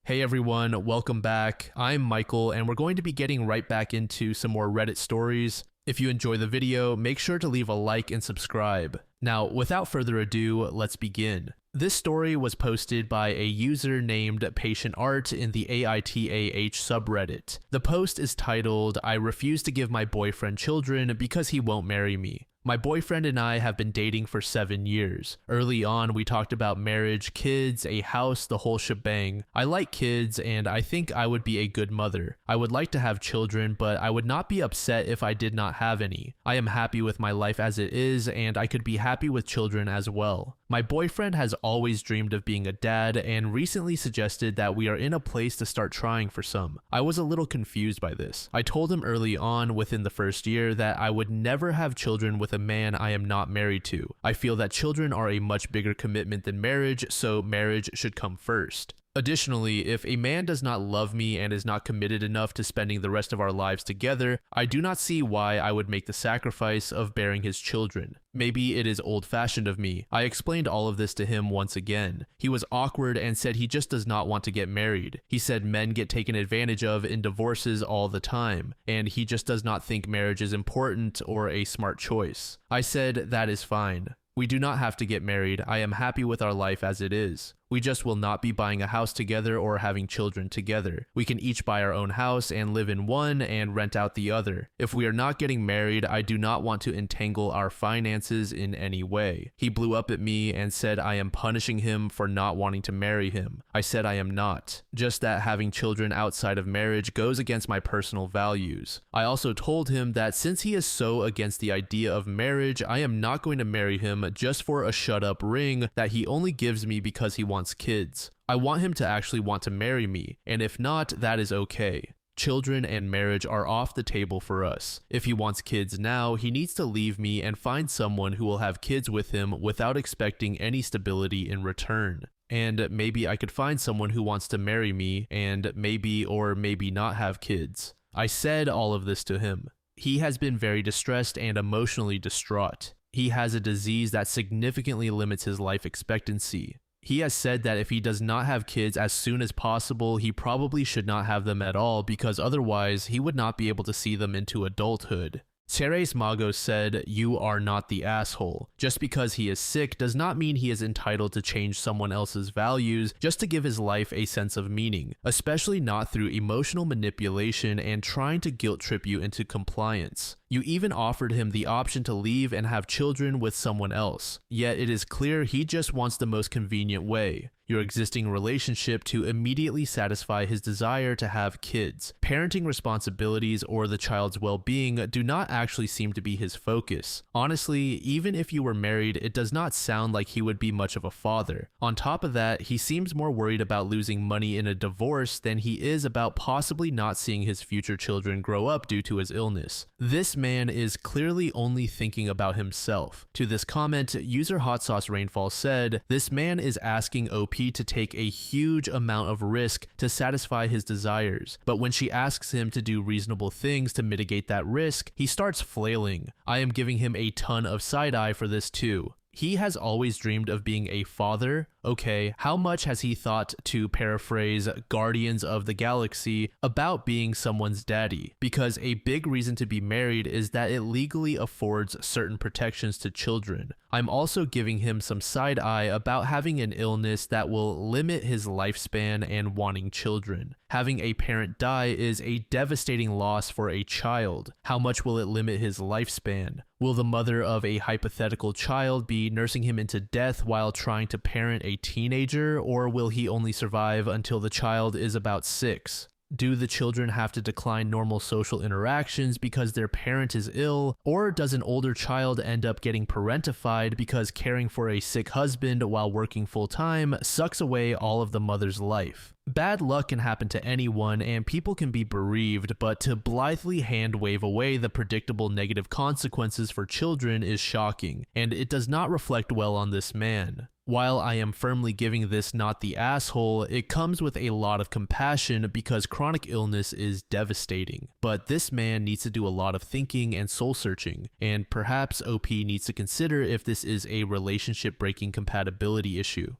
Hey everyone, welcome back. I'm Michael, and we're going to be getting right back into some more Reddit stories. If you enjoy the video, make sure to leave a like and subscribe. Now, without further ado, let's begin. This story was posted by a user named Patient Art in the AITAH subreddit. The post is titled, "I refuse to give my boyfriend children because he won't marry me. My boyfriend and I have been dating for 7 years. Early on, we talked about marriage, kids, a house, the whole shebang. I like kids, and I think I would be a good mother. I would like to have children, but I would not be upset if I did not have any. I am happy with my life as it is, and I could be happy with children as well. My boyfriend has always dreamed of being a dad and recently suggested that we are in a place to start trying for some. I was a little confused by this. I told him early on within the first year that I would never have children with a man I am not married to. I feel that children are a much bigger commitment than marriage, so marriage should come first. Additionally, if a man does not love me and is not committed enough to spending the rest of our lives together, I do not see why I would make the sacrifice of bearing his children. Maybe it is old-fashioned of me. I explained all of this to him once again. He was awkward and said he just does not want to get married. He said men get taken advantage of in divorces all the time, and he just does not think marriage is important or a smart choice. I said that is fine. We do not have to get married. I am happy with our life as it is. We just will not be buying a house together or having children together. We can each buy our own house and live in one and rent out the other. If we are not getting married, I do not want to entangle our finances in any way." He blew up at me and said I am punishing him for not wanting to marry him. I said I am not. Just that having children outside of marriage goes against my personal values. I also told him that since he is so against the idea of marriage, I am not going to marry him just for a shut-up ring that he only gives me because he wants kids. I want him to actually want to marry me, and if not, that is okay. Children and marriage are off the table for us. If he wants kids now, he needs to leave me and find someone who will have kids with him without expecting any stability in return. And maybe I could find someone who wants to marry me and maybe or maybe not have kids. I said all of this to him. He has been very distressed and emotionally distraught. He has a disease that significantly limits his life expectancy. He has said that if he does not have kids as soon as possible, he probably should not have them at all because otherwise he would not be able to see them into adulthood. Teres Magos said, "You are not the asshole. Just because he is sick does not mean he is entitled to change someone else's values just to give his life a sense of meaning, especially not through emotional manipulation and trying to guilt trip you into compliance. You even offered him the option to leave and have children with someone else, yet it is clear he just wants the most convenient way. Your existing relationship to immediately satisfy his desire to have kids. Parenting responsibilities or the child's well-being do not actually seem to be his focus. Honestly, even if you were married, it does not sound like he would be much of a father. On top of that, he seems more worried about losing money in a divorce than he is about possibly not seeing his future children grow up due to his illness. This man is clearly only thinking about himself." To this comment, user Hot Sauce Rainfall said, "This man is asking OP to take a huge amount of risk to satisfy his desires, but when she asks him to do reasonable things to mitigate that risk, he starts flailing. I am giving him a ton of side-eye for this too. He has always dreamed of being a father. Okay, how much has he thought, to paraphrase Guardians of the Galaxy, about being someone's daddy? Because a big reason to be married is that it legally affords certain protections to children. I'm also giving him some side eye about having an illness that will limit his lifespan and wanting children. Having a parent die is a devastating loss for a child. How much will it limit his lifespan? Will the mother of a hypothetical child be nursing him into death while trying to parent a teenager, or will he only survive until the child is about 6? Do the children have to decline normal social interactions because their parent is ill, or does an older child end up getting parentified because caring for a sick husband while working full-time sucks away all of the mother's life? Bad luck can happen to anyone and people can be bereaved, but to blithely hand-wave away the predictable negative consequences for children is shocking, and it does not reflect well on this man. While I am firmly giving this not the asshole, it comes with a lot of compassion because chronic illness is devastating. But this man needs to do a lot of thinking and soul searching, and perhaps OP needs to consider if this is a relationship breaking compatibility issue.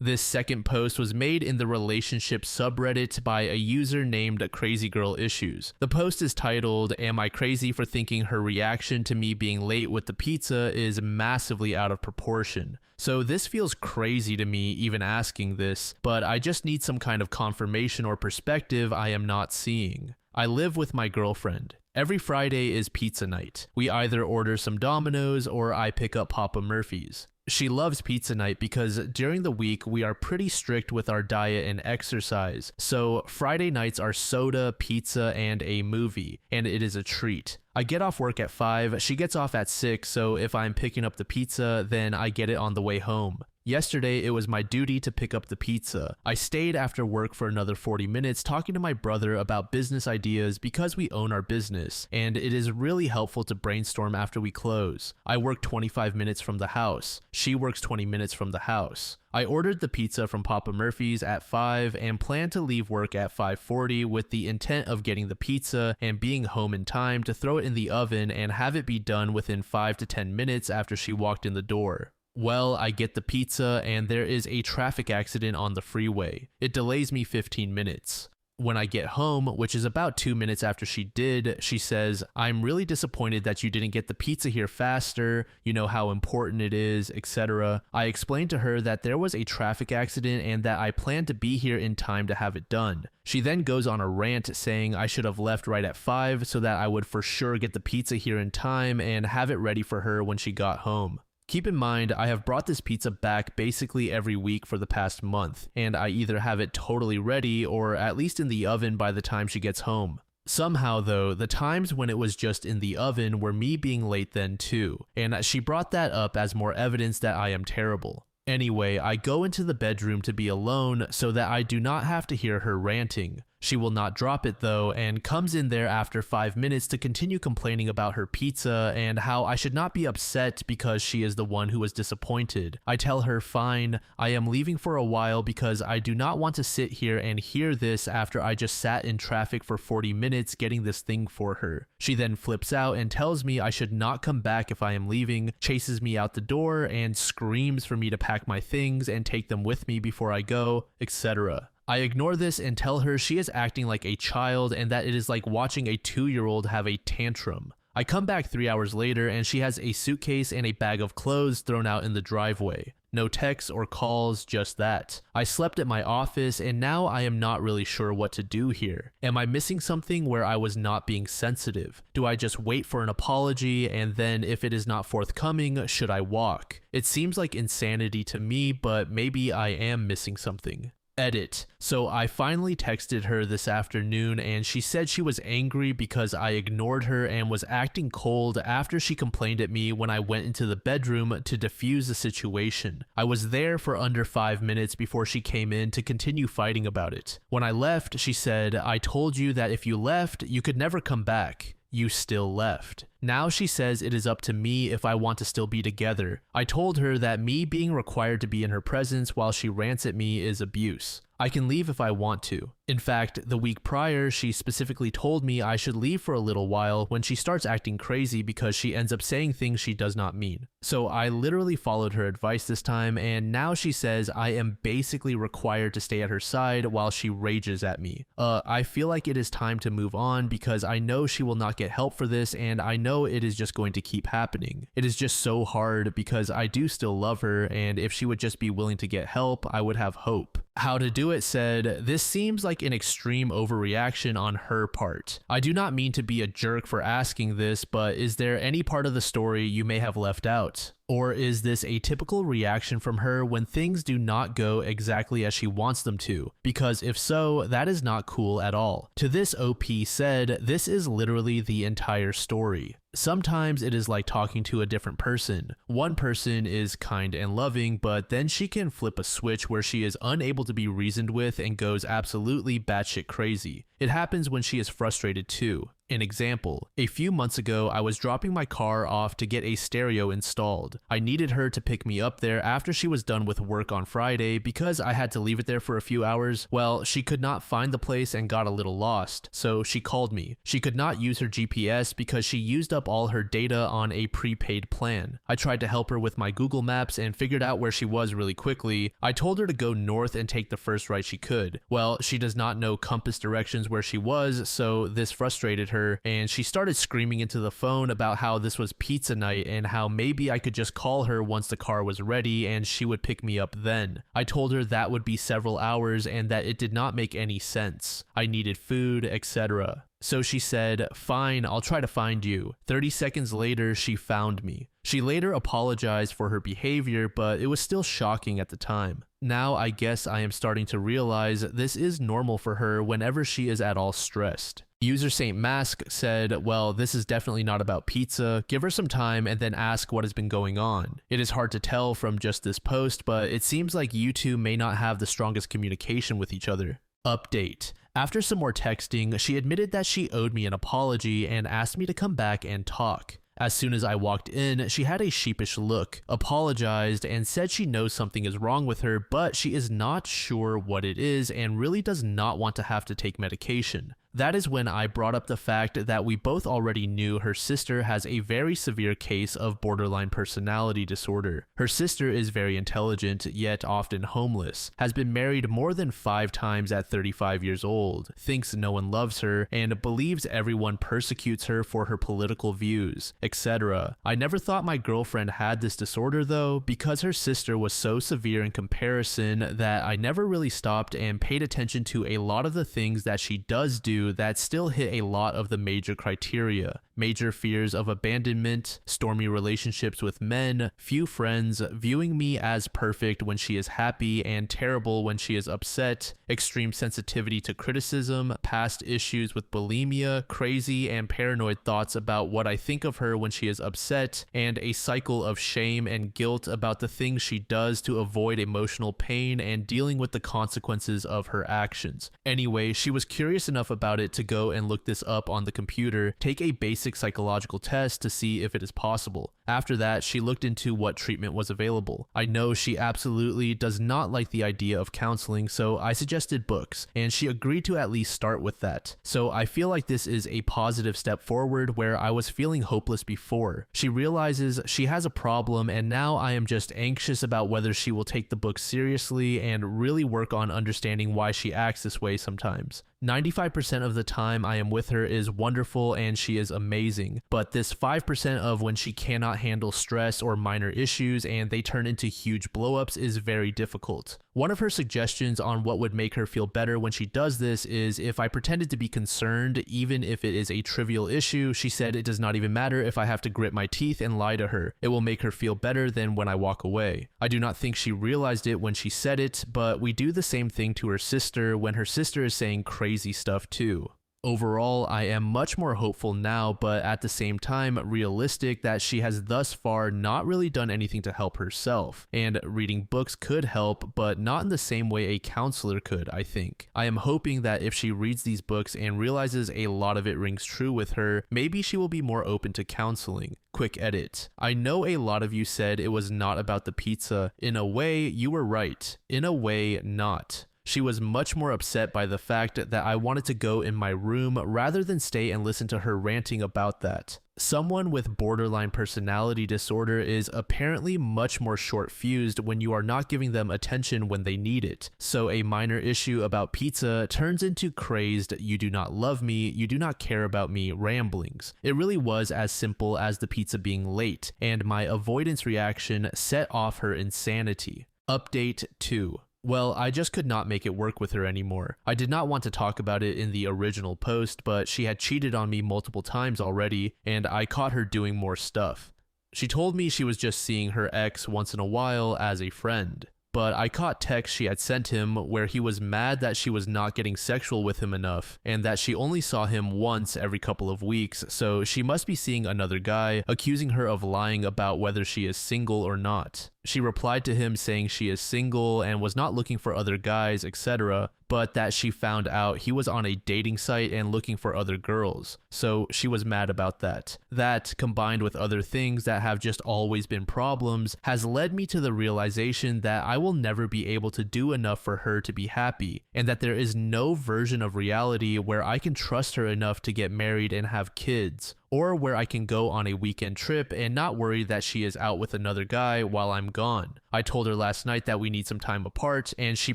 This second post was made in the relationship subreddit by a user named Crazy Girl Issues. The post is titled, "Am I crazy for thinking her reaction to me being late with the pizza is massively out of proportion?" So this feels crazy to me even asking this, but I just need some kind of confirmation or perspective I am not seeing. I live with my girlfriend. Every Friday is pizza night. We either order some Domino's or I pick up Papa Murphy's. She loves pizza night because during the week we are pretty strict with our diet and exercise, so Friday nights are soda, pizza, and a movie, and it is a treat. I get off work at 5, she gets off at 6, so if I'm picking up the pizza, then I get it on the way home. Yesterday, it was my duty to pick up the pizza. I stayed after work for another 40 minutes talking to my brother about business ideas because we own our business, and it is really helpful to brainstorm after we close. I work 25 minutes from the house. She works 20 minutes from the house. I ordered the pizza from Papa Murphy's at 5 and planned to leave work at 5:40 with the intent of getting the pizza and being home in time to throw it in the oven and have it be done within 5 to 10 minutes after she walked in the door. Well, I get the pizza and there is a traffic accident on the freeway. It delays me 15 minutes. When I get home, which is about 2 minutes after she did, she says, "I'm really disappointed that you didn't get the pizza here faster, you know how important it is, etc." I explained to her that there was a traffic accident and that I planned to be here in time to have it done. She then goes on a rant saying I should have left right at 5 so that I would for sure get the pizza here in time and have it ready for her when she got home. Keep in mind, I have brought this pizza back basically every week for the past month, and I either have it totally ready or at least in the oven by the time she gets home. Somehow though, the times when it was just in the oven were me being late then too, and she brought that up as more evidence that I am terrible. Anyway, I go into the bedroom to be alone so that I do not have to hear her ranting. She will not drop it though, and comes in there after 5 minutes to continue complaining about her pizza and how I should not be upset because she is the one who was disappointed. I tell her, fine, I am leaving for a while because I do not want to sit here and hear this after I just sat in traffic for 40 minutes getting this thing for her. She then flips out and tells me I should not come back if I am leaving, chases me out the door, and screams for me to pack my things and take them with me before I go, etc. I ignore this and tell her she is acting like a child and that it is like watching a 2-year-old have a tantrum. I come back 3 hours later and she has a suitcase and a bag of clothes thrown out in the driveway. No texts or calls, just that. I slept at my office and now I am not really sure what to do here. Am I missing something where I was not being sensitive? Do I just wait for an apology and then if it is not forthcoming, should I walk? It seems like insanity to me, but maybe I am missing something. Edit. So I finally texted her this afternoon and she said she was angry because I ignored her and was acting cold after she complained at me when I went into the bedroom to defuse the situation. I was there for under 5 minutes before she came in to continue fighting about it. When I left, she said, "I told you that if you left, you could never come back. You still left." Now she says it is up to me if I want to still be together. I told her that me being required to be in her presence while she rants at me is abuse. I can leave if I want to. In fact, the week prior, she specifically told me I should leave for a little while when she starts acting crazy because she ends up saying things she does not mean. So I literally followed her advice this time, and now she says I am basically required to stay at her side while she rages at me. I feel like it is time to move on because I know she will not get help for this, and I know it is just going to keep happening. It is just so hard because I do still love her, and if she would just be willing to get help, I would have hope. How to Do It said, "This seems like an extreme overreaction on her part. I do not mean to be a jerk for asking this, but is there any part of the story you may have left out? Or is this a typical reaction from her when things do not go exactly as she wants them to? Because if so, that is not cool at all." To this, OP said, "This is literally the entire story. Sometimes it is like talking to a different person. One person is kind and loving, but then she can flip a switch where she is unable to be reasoned with and goes absolutely batshit crazy. It happens when she is frustrated too. An example, a few months ago, I was dropping my car off to get a stereo installed. I needed her to pick me up there after she was done with work on Friday because I had to leave it there for a few hours. Well, she could not find the place and got a little lost, so she called me. She could not use her GPS because she used up all her data on a prepaid plan. I tried to help her with my Google Maps and figured out where she was really quickly. I told her to go north and take the first right she could. Well, she does not know compass directions where she was, so this frustrated her, and she started screaming into the phone about how this was pizza night and how maybe I could just call her once the car was ready and she would pick me up then. I told her that would be several hours and that it did not make any sense. I needed food, etc. So she said, "Fine, I'll try to find you." 30 seconds later, she found me. She later apologized for her behavior, but it was still shocking at the time. Now I guess I am starting to realize this is normal for her whenever she is at all stressed. User Saint Mask said, "Well, this is definitely not about pizza. Give her some time and then ask what has been going on. It is hard to tell from just this post, but it seems like you two may not have the strongest communication with each other." Update. After some more texting, she admitted that she owed me an apology and asked me to come back and talk. As soon as I walked in, she had a sheepish look, apologized, and said she knows something is wrong with her, but she is not sure what it is and really does not want to have to take medication. That is when I brought up the fact that we both already knew her sister has a very severe case of borderline personality disorder. Her sister is very intelligent, yet often homeless, has been married more than 5 times at 35 years old, thinks no one loves her, and believes everyone persecutes her for her political views, etc. I never thought my girlfriend had this disorder though, because her sister was so severe in comparison that I never really stopped and paid attention to a lot of the things that she does do that still hit a lot of the major criteria. Major fears of abandonment, stormy relationships with men, few friends, viewing me as perfect when she is happy and terrible when she is upset, extreme sensitivity to criticism, past issues with bulimia, crazy and paranoid thoughts about what I think of her when she is upset, and a cycle of shame and guilt about the things she does to avoid emotional pain and dealing with the consequences of her actions. Anyway, she was curious enough about it to go and look this up on the computer, take a basic psychological test to see if it is possible. After that, she looked into what treatment was available. I know she absolutely does not like the idea of counseling, so I suggested books, and she agreed to at least start with that. So I feel like this is a positive step forward where I was feeling hopeless before. She realizes she has a problem, and now I am just anxious about whether she will take the book seriously and really work on understanding why she acts this way sometimes. 95% of the time I am with her is wonderful and she is amazing, but this 5% of when she cannot handle stress or minor issues and they turn into huge blowups is very difficult. One of her suggestions on what would make her feel better when she does this is if I pretended to be concerned, even if it is a trivial issue. She said it does not even matter if I have to grit my teeth and lie to her. It will make her feel better than when I walk away. I do not think she realized it when she said it, but we do the same thing to her sister when her sister is saying crazy stuff too. Overall, I am much more hopeful now, but at the same time realistic that she has thus far not really done anything to help herself, and reading books could help, but not in the same way a counselor could, I think. I am hoping that if she reads these books and realizes a lot of it rings true with her, maybe she will be more open to counseling. Quick edit. I know a lot of you said it was not about the pizza. In a way, you were right. In a way, not. She was much more upset by the fact that I wanted to go in my room rather than stay and listen to her ranting about that. Someone with borderline personality disorder is apparently much more short-fused when you are not giving them attention when they need it. So a minor issue about pizza turns into crazed, "you do not love me, you do not care about me" ramblings. It really was as simple as the pizza being late, and my avoidance reaction set off her insanity. Update 2. Well, I just could not make it work with her anymore. I did not want to talk about it in the original post, but she had cheated on me multiple times already, and I caught her doing more stuff. She told me she was just seeing her ex once in a while as a friend, but I caught texts she had sent him where he was mad that she was not getting sexual with him enough, and that she only saw him once every couple of weeks, so she must be seeing another guy, accusing her of lying about whether she is single or not. She replied to him saying she is single and was not looking for other guys, etc., but that she found out he was on a dating site and looking for other girls, so she was mad about that. That, combined with other things that have just always been problems, has led me to the realization that I will never be able to do enough for her to be happy, and that there is no version of reality where I can trust her enough to get married and have kids, or where I can go on a weekend trip and not worry that she is out with another guy while I'm gone. I told her last night that we need some time apart, and she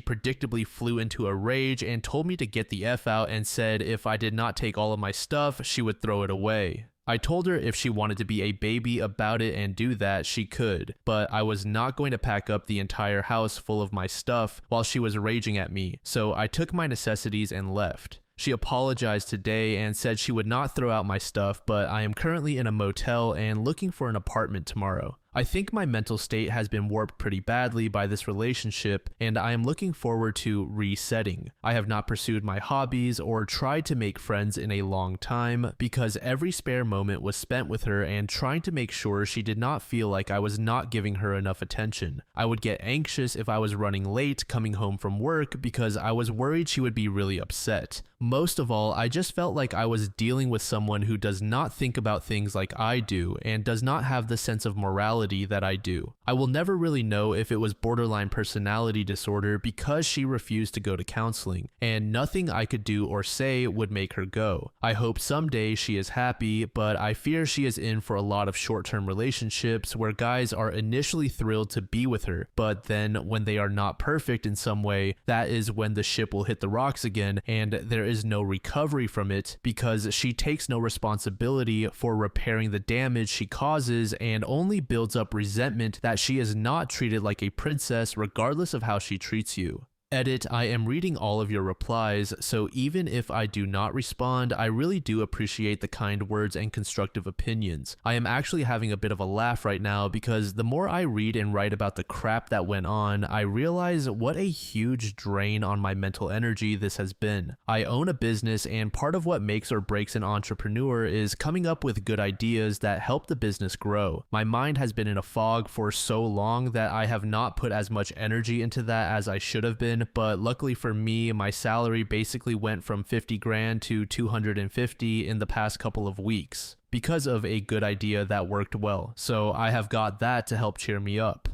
predictably flew into a rage and told me to get the F out and said if I did not take all of my stuff, she would throw it away. I told her if she wanted to be a baby about it and do that, she could, but I was not going to pack up the entire house full of my stuff while she was raging at me, so I took my necessities and left. She apologized today and said she would not throw out my stuff, but I am currently in a motel and looking for an apartment tomorrow. I think my mental state has been warped pretty badly by this relationship, and I am looking forward to resetting. I have not pursued my hobbies or tried to make friends in a long time because every spare moment was spent with her and trying to make sure she did not feel like I was not giving her enough attention. I would get anxious if I was running late coming home from work because I was worried she would be really upset. Most of all, I just felt like I was dealing with someone who does not think about things like I do and does not have the sense of morality that I do. I will never really know if it was borderline personality disorder because she refused to go to counseling, and nothing I could do or say would make her go. I hope someday she is happy, but I fear she is in for a lot of short-term relationships where guys are initially thrilled to be with her, but then when they are not perfect in some way, that is when the ship will hit the rocks again and there is no recovery from it because she takes no responsibility for repairing the damage she causes and only builds up resentment that she is not treated like a princess regardless of how she treats you. Edit, I am reading all of your replies, so even if I do not respond, I really do appreciate the kind words and constructive opinions. I am actually having a bit of a laugh right now because the more I read and write about the crap that went on, I realize what a huge drain on my mental energy this has been. I own a business, and part of what makes or breaks an entrepreneur is coming up with good ideas that help the business grow. My mind has been in a fog for so long that I have not put as much energy into that as I should have been, but luckily for me, my salary basically went from 50 grand to 250 in the past couple of weeks because of a good idea that worked well. So I have got that to help cheer me up.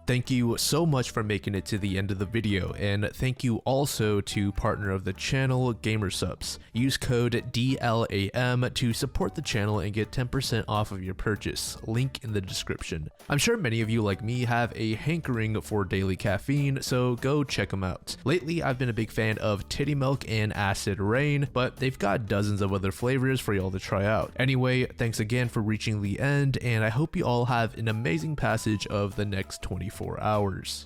Thank you so much for making it to the end of the video, and thank you also to partner of the channel, Gamersubs. Use code DLAM to support the channel and get 10% off of your purchase, link in the description. I'm sure many of you like me have a hankering for daily caffeine, so go check them out. Lately, I've been a big fan of Titty Milk and Acid Rain, but they've got dozens of other flavors for y'all to try out. Anyway, thanks again for reaching the end, and I hope you all have an amazing passage of the next 24 hours.